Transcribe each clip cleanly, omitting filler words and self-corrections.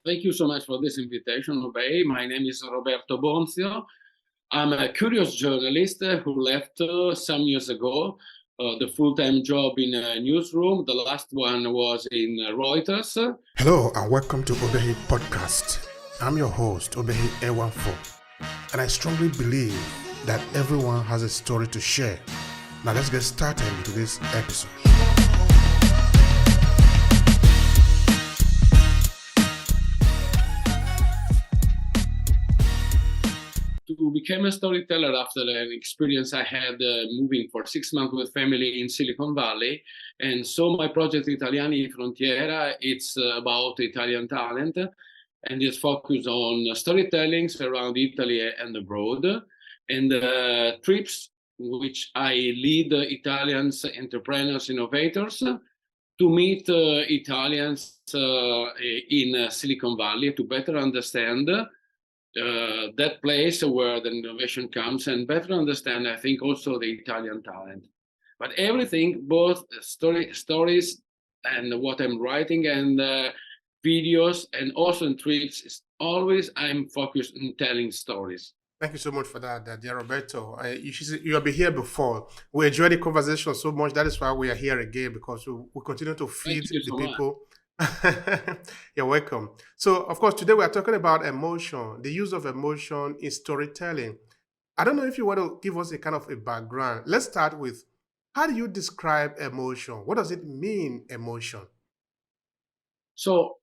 Thank you so much for this invitation, Obehi. My name is Roberto Bonzio. I'm a curious journalist who left some years ago the full-time job in a newsroom. The last one was in Reuters. Hello and welcome to Obehi Podcast. I'm your host, Obehi A14, and I strongly believe that everyone has a story to share. Now let's get started into this episode. To become a storyteller after an experience I had moving for 6 months with family in Silicon Valley. And so my project Italiani in Frontiera, it's about Italian talent, and it's focused on storytellings around Italy and abroad, and trips which I lead Italians, entrepreneurs, innovators to meet Italians in Silicon Valley to better understand that place where the innovation comes and better understand, I think, also the Italian talent. But everything, both stories and what I'm writing and videos and also in trips, is always I'm focused on telling stories. Thank you so much for that, dear Roberto. You have been here before. We enjoyed the conversation so much. That is why we are here again, because we continue to feed the people. You're welcome. So, of course, today we are talking about emotion, the use of emotion in storytelling. I don't know if you want to give us a kind of a background. Let's start with, how do you describe emotion? What does it mean, emotion? So,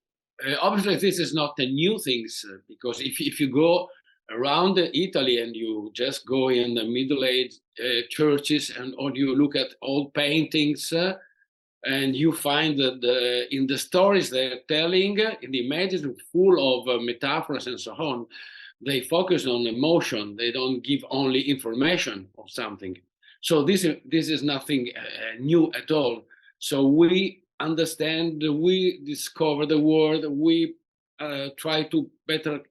obviously, this is not a new thing, because if you go around Italy and you just go in the Middle Age churches or you look at old paintings, and you find that in the stories they're telling, in the images full of metaphors and so on, they focus on emotion. They don't give only information of something. So this is nothing new at all. So we understand, we discover the world, we try to better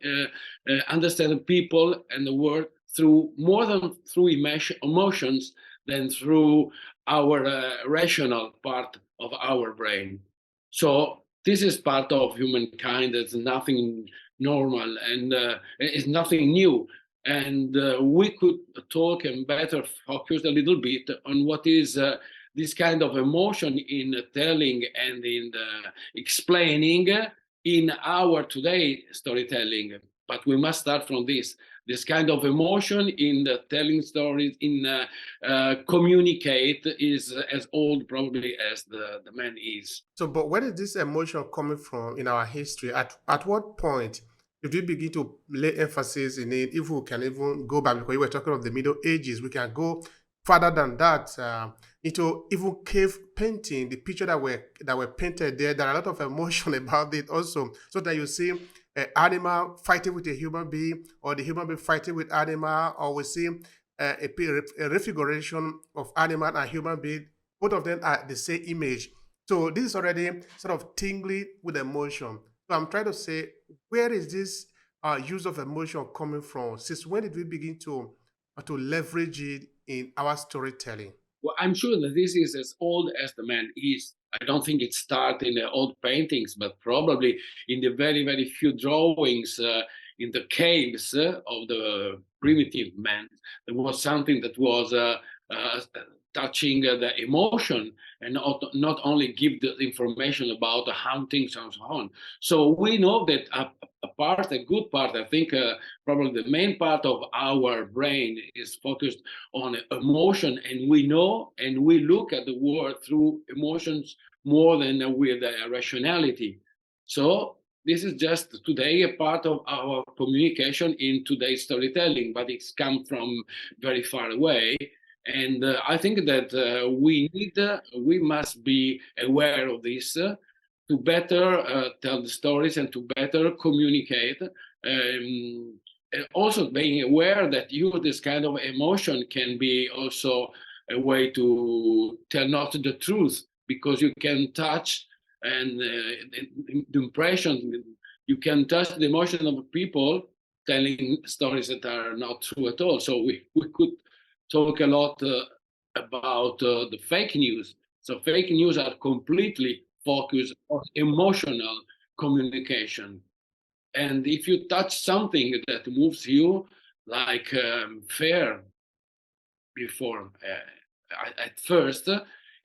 understand people and the world through more than through emotions than through our rational part of our brain. So this is part of humankind. It's nothing normal and it's nothing new. And we could talk and better focus a little bit on what is this kind of emotion in telling and in explaining in our today storytelling. But we must start from this kind of emotion in telling stories, in communicate, is as old probably as the man is. So, but where is this emotion coming from in our history? At what point did we begin to lay emphasis in it? If we can even go back, because you were talking of the Middle Ages, we can go further than that, into even cave painting, the picture that were painted there. There are a lot of emotion about it also. So that you see an animal fighting with a human being, or the human being fighting with animal, or we see a refiguration of animal and human being. Both of them are the same image. So this is already sort of tingling with emotion. So I'm trying to say, where is this use of emotion coming from? Since when did we begin to leverage it in our storytelling? Well, I'm sure that this is as old as the man is. I don't think it started in the old paintings, but probably in the very, very few drawings in the caves of the primitive man. There was something that was touching the emotion and not only give the information about the huntings and so on. So we know that a good part, I think probably the main part of our brain is focused on emotion, and we know and we look at the world through emotions more than with rationality. So this is just today a part of our communication in today's storytelling, but it's come from very far away. And I think that we must be aware of this to better tell the stories and to better communicate. And also being aware that this kind of emotion can be also a way to tell not the truth, because you can touch and the impression, you can touch the emotion of people telling stories that are not true at all. So we could talk a lot about the fake news. So fake news are completely focused on emotional communication. And if you touch something that moves you, like fear before, at first,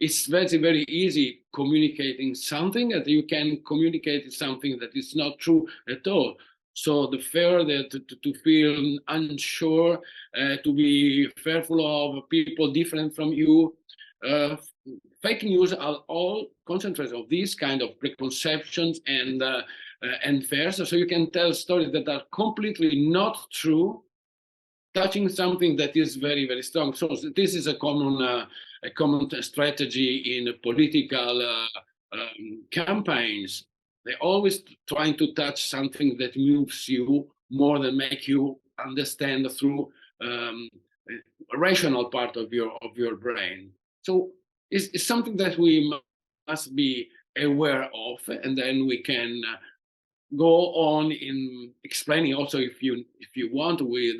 it's very, very easy communicating something that you can communicate something that is not true at all. So the fear that to feel unsure, to be fearful of people different from you, uh, fake news are all concentrated of these kind of preconceptions and fears. So you can tell stories that are completely not true, touching something that is very, very strong. So this is a common strategy in political campaigns. They're always trying to touch something that moves you more than make you understand through a rational part of your brain. So it's something that we must be aware of, and then we can go on in explaining also if you want with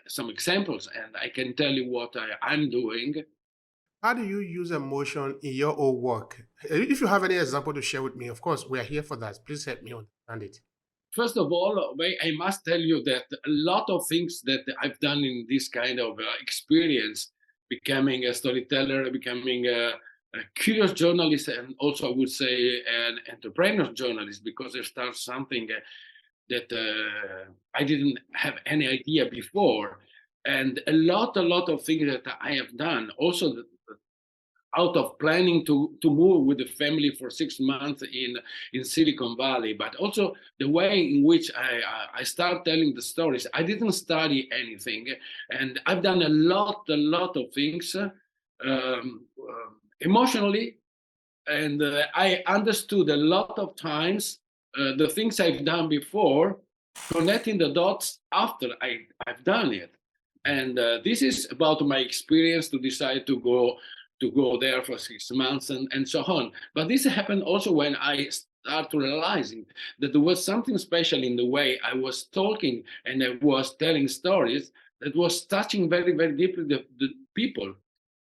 some examples, and I can tell you what I'm doing. How do you use emotion in your own work? If you have any example to share with me, of course, we are here for that. Please help me understand it. First of all, I must tell you that a lot of things that I've done in this kind of experience, becoming a storyteller, becoming a curious journalist, and also I would say an entrepreneur journalist, because I start something that I didn't have any idea before. And a lot of things that I have done, also out of planning to move with the family for 6 months in Silicon Valley, but also the way in which I start telling the stories. I didn't study anything, and I've done a lot of things emotionally, and I understood a lot of times the things I've done before, connecting the dots after I've done it. And this is about my experience to decide to go there for 6 months and so on. But this happened also when I started realizing that there was something special in the way I was talking and I was telling stories that was touching very, very deeply the people.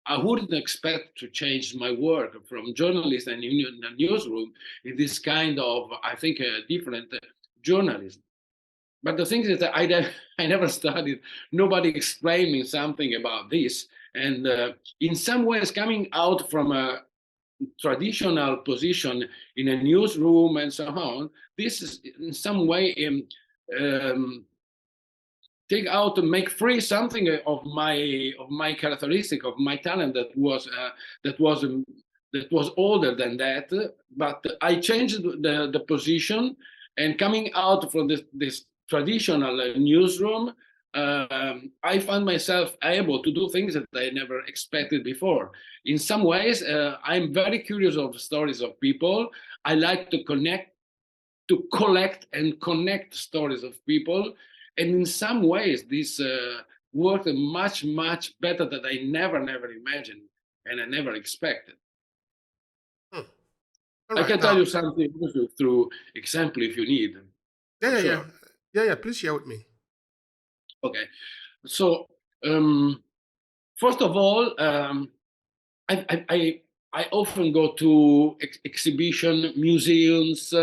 I wouldn't expect to change my work from journalist and in a newsroom in this kind of, I think, different journalism. But the thing is that I never studied, nobody explained me something about this. And in some ways, coming out from a traditional position in a newsroom and so on, this is in some way um, take out and make free something of my characteristic, of my talent that was um, that was older than that. But I changed the position, and coming out from this traditional newsroom, I found myself able to do things that I never expected before. In some ways, I'm very curious of stories of people. I like to collect and connect stories of people. And in some ways, this worked much better than I never imagined and I never expected. Hmm. All I right. can tell you something also through example if you need, Yeah, for yeah, yeah. sure. Yeah, yeah. Please share with me. Okay. So, first of all, I, I, I I often go to exhibition, museums,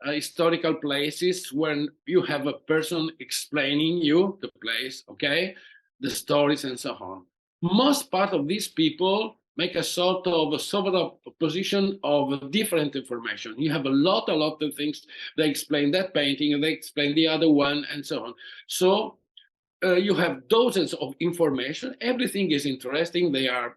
historical places when you have a person explaining you the place, okay, the stories and so on. Most part of these people make a sort of a position of different information. You have a lot of things. They explain that painting, and they explain the other one, and so on. So you have dozens of information. Everything is interesting. They are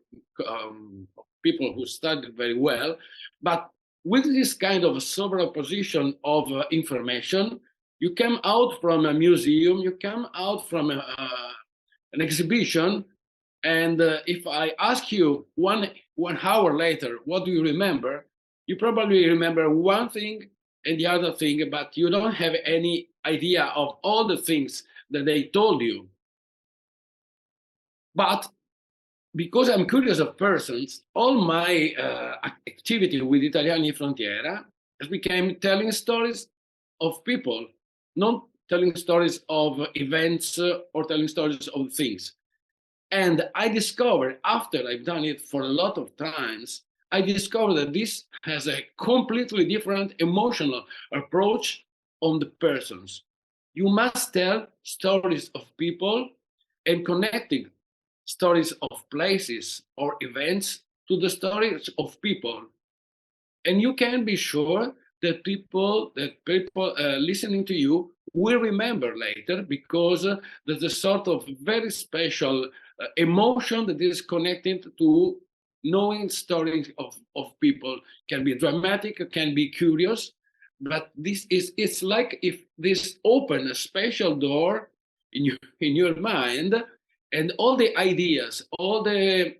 people who studied very well. But with this kind of several position of information, you come out from a museum, you come out from an exhibition, and if I ask you one hour later, what do you remember? You probably remember one thing and the other thing, but you don't have any idea of all the things that they told you. But because I'm curious of persons, all my activity with Italiani Frontiera has become telling stories of people, not telling stories of events or telling stories of things. And I discovered, after I've done it for a lot of times, I discovered that this has a completely different emotional approach on the persons. You must tell stories of people and connecting stories of places or events to the stories of people. And you can be sure that people listening to you will remember later, because there's a sort of very special emotion that is connected to knowing stories of people. Can be dramatic, can be curious, but it's like if this open a special door in your mind, and all the ideas, all the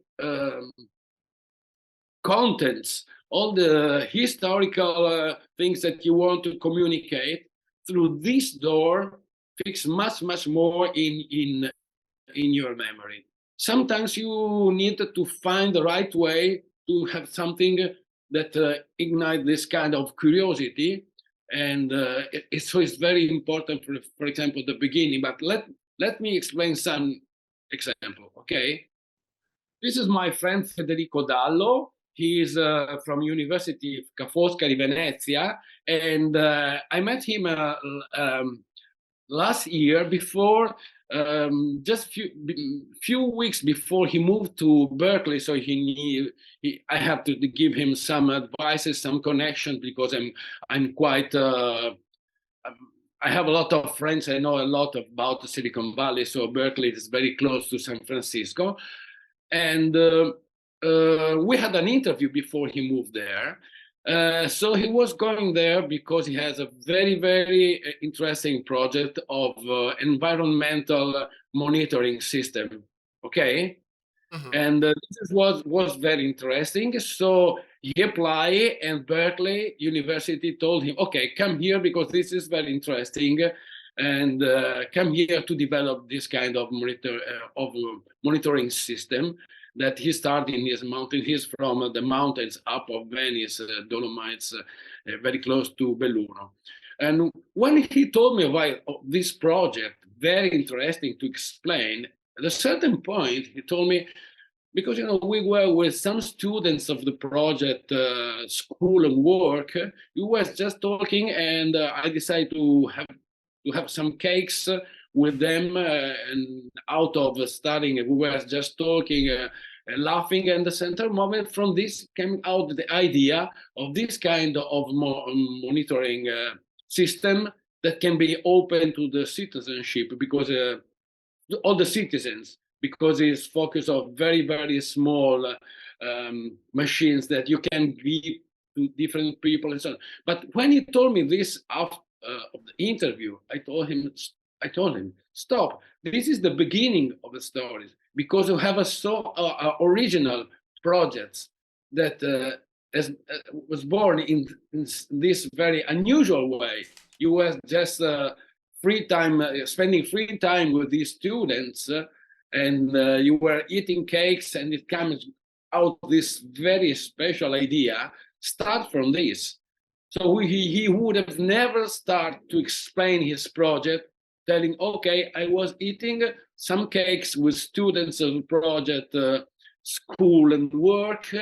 contents, all the historical things that you want to communicate through this door fix much more in your memory. Sometimes you need to find the right way to have something that ignite this kind of curiosity, and so it's very important for example the beginning. But let me explain some example. Okay, this is my friend Federico Dallo. He is from University of Ca' Foscari, Venezia, and I met him last year before, just few weeks before he moved to Berkeley. So I have to give him some advices, some connections, because I'm quite. I have a lot of friends. I know a lot about the Silicon Valley. So Berkeley is very close to San Francisco, and we had an interview before he moved there. So he was going there because he has a very interesting project of environmental monitoring system. Okay, and this was very interesting. So he applied, and Berkeley University told him, "Okay, come here because this is very interesting, and come here to develop this kind of monitoring system." That he started in his mountain. He's from the mountains up of Venice, Dolomites, very close to Belluno. And when he told me about this project, very interesting to explain, at a certain point, he told me, because we were with some students of the project, school and work, we were just talking, and I decided to have some cakes with them, and out of studying, we were just talking, laughing, and the center moment from this came out the idea of this kind of monitoring system that can be open to the citizenship, because all the citizens, because it's focused on very small machines that you can give to different people and so on. But when he told me this after of the interview, I told him, stop. This is the beginning of the stories, because you have a so original projects that was born in this very unusual way. You were just free time, spending free time with these students, and you were eating cakes, and it comes out this very special idea. Start from this. So he would have never started to explain his project, telling, okay, I was eating some cakes with students of the project, school and work,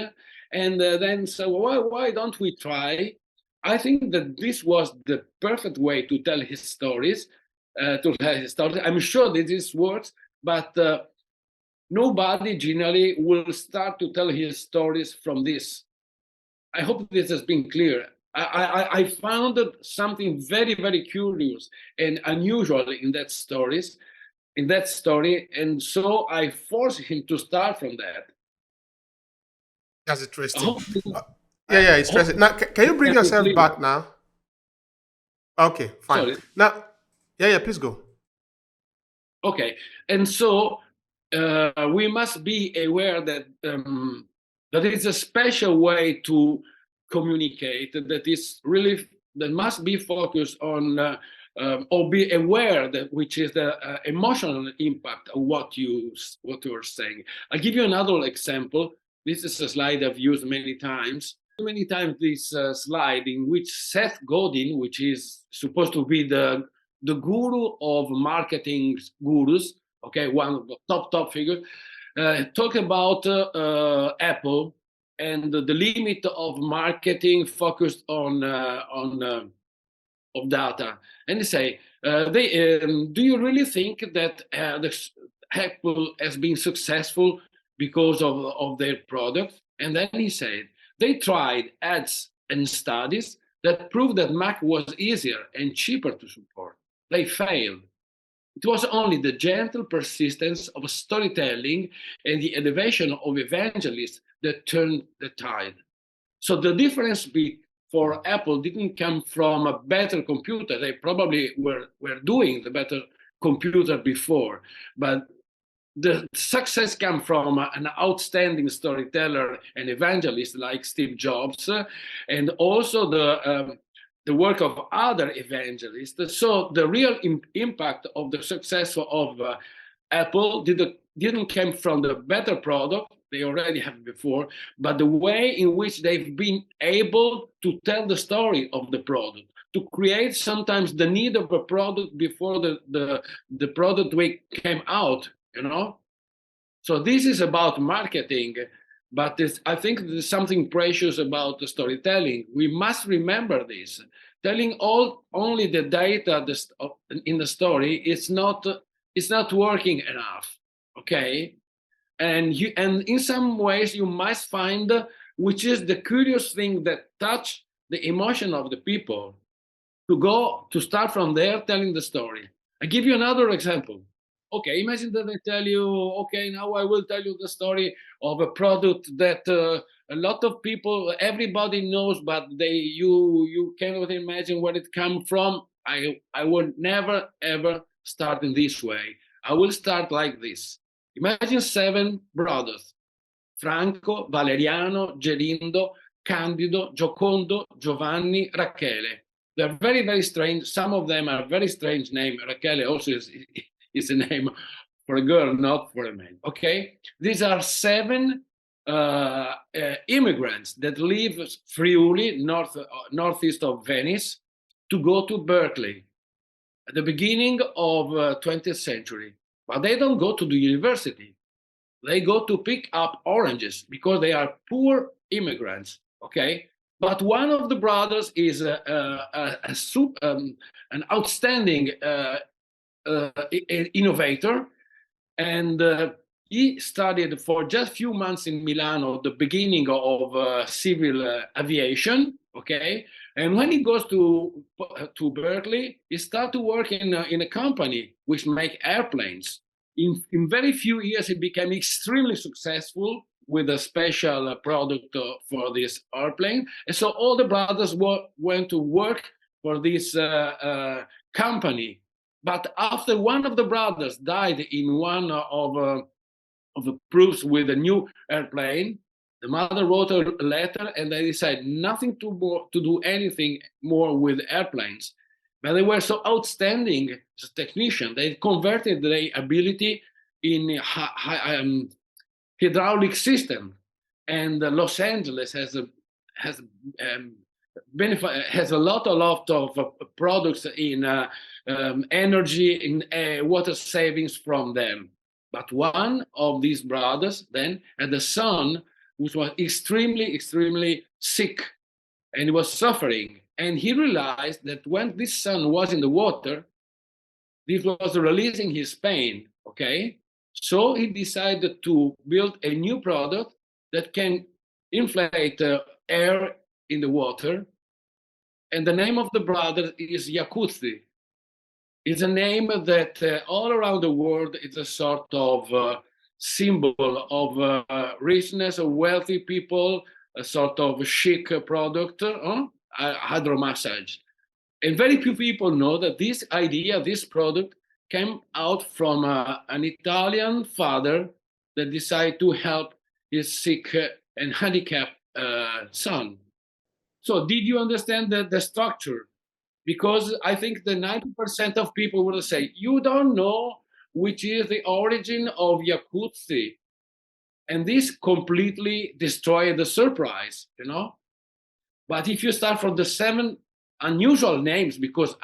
and then so why don't we try? I think that this was the perfect way to tell his stories. I'm sure that this works, but nobody generally will start to tell his stories from this. I hope this has been clear. I found something very curious and unusual in that story, and so I forced him to start from that. That's interesting. Yeah, it's interesting. Now, can you bring yourself back now? Okay, fine. Sorry. Now, yeah, please go. Okay, and so we must be aware that that is a special way to communicate, that must be focused on or be aware that which is the emotional impact of what you're saying. I'll give you another example. This is a slide I've used many times. This slide in which Seth Godin, which is supposed to be the guru of marketing gurus, okay, one of the top figures, talk about Apple and the limit of marketing focused on of data, and they say, do you really think that Apple has been successful because of their product? And then he said, they tried ads and studies that proved that Mac was easier and cheaper to support. They failed. It was only the gentle persistence of storytelling and the elevation of evangelists that turned the tide. So the difference for Apple didn't come from a better computer. They probably were doing the better computer before, but the success came from an outstanding storyteller and evangelist like Steve Jobs, and also the work of other evangelists. So the real impact of the success of Apple didn't come from the better product they already have before, but the way in which they've been able to tell the story of the product, to create sometimes the need of a product before the product came out, you know? So this is about marketing, but I think there's something precious about the storytelling. We must remember this. Telling only the data in the story is not working enough, okay? And in some ways you must find which is the curious thing that touch the emotion of the people, to start from there telling the story. I give you another example. Okay, imagine that I tell you, okay, now I will tell you the story of a product that a lot of people, everybody knows, but you cannot imagine where it comes from. I will never ever start in this way. I will start like this. Imagine 7 brothers: Franco, Valeriano, Gelindo, Candido, Giocondo, Giovanni, Rachele. They're very, very strange. Some of them are very strange names. Rachele also is a name for a girl, not for a man. Okay? These are 7 immigrants that leave Friuli, northeast of Venice, to go to Berkeley at the beginning of 20th century. But they don't go to the university. They go to pick up oranges because they are poor immigrants, okay? But one of the brothers is an outstanding innovator, and he studied for just a few months in Milano, the beginning of civil aviation, okay? And when he goes to Berkeley, he starts to work in a company which make airplanes. In very few years, he became extremely successful with a special product for this airplane. And so all the brothers went to work for this company. But after one of the brothers died in one of the proofs with a new airplane, the mother wrote a letter and they decided nothing to do anything more with airplanes. But they were so outstanding as a technician, they converted their ability in hydraulic system. And Los Angeles has a lot of products in energy, in water savings from them. But one of these brothers then had a son which was extremely, extremely sick, and he was suffering. And he realized that when this son was in the water, this was releasing his pain, okay? So he decided to build a new product that can inflate air in the water. And the name of the brother is Yakutsi. It's a name that all around the world is a sort of symbol of richness, of wealthy people, a sort of chic product, hydromassage. And very few people know that this idea, this product, came out from an Italian father that decided to help his sick and handicapped son. So did you understand the structure? Because I think the 90% of people will say, you don't know which is the origin of Yakutsi. And this completely destroyed the surprise, you know? But if you start from the 7 unusual names, because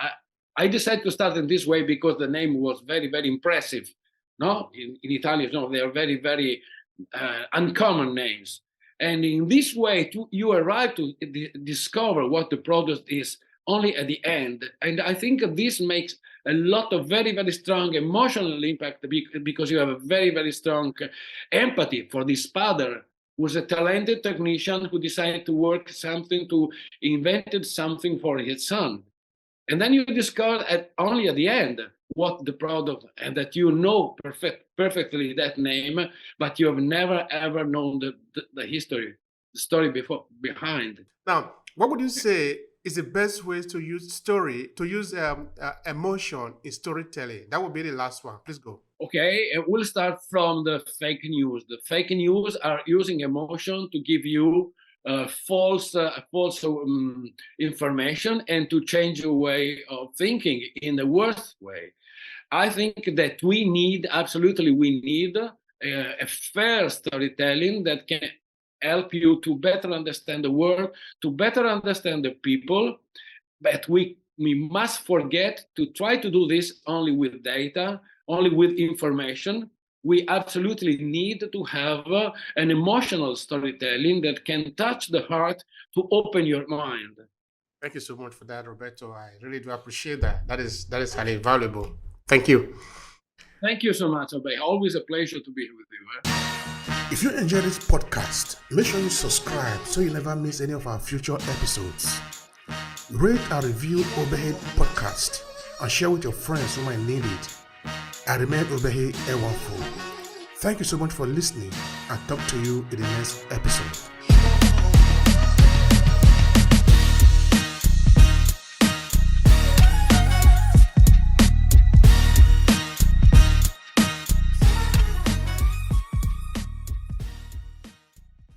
I decided to start in this way because the name was very, very impressive. No, in Italian, no, they are very, very uncommon names. And in this way, you arrive to discover what the product is only at the end. And I think this makes a lot of very, very strong emotional impact because you have a very, very strong empathy for this father who was a talented technician who decided to work something, to invented something for his son. And then you discover only at the end what the product, and that you know perfectly that name, but you have never ever known the history, the story behind. Now, what would you say is the best way to use emotion in storytelling? That would be the last one. Please go. Okay, we'll start from the fake news. The fake news are using emotion to give you false information and to change your way of thinking in the worst way. I think that we need a fair storytelling that can help you to better understand the world, to better understand the people. But we must forget to try to do this only with data, only with information. We absolutely need to have an emotional storytelling that can touch the heart to open your mind. Thank you so much for that, Roberto. I really do appreciate that. That is highly valuable. Thank you. Thank you so much, Obehi. Always a pleasure to be here with you. If you enjoy this podcast, make sure you subscribe so you never miss any of our future episodes. Rate and review Obehi Podcast and share with your friends who might need it. I remain Obehi Ewanfo. Thank you so much for listening and talk to you in the next episode.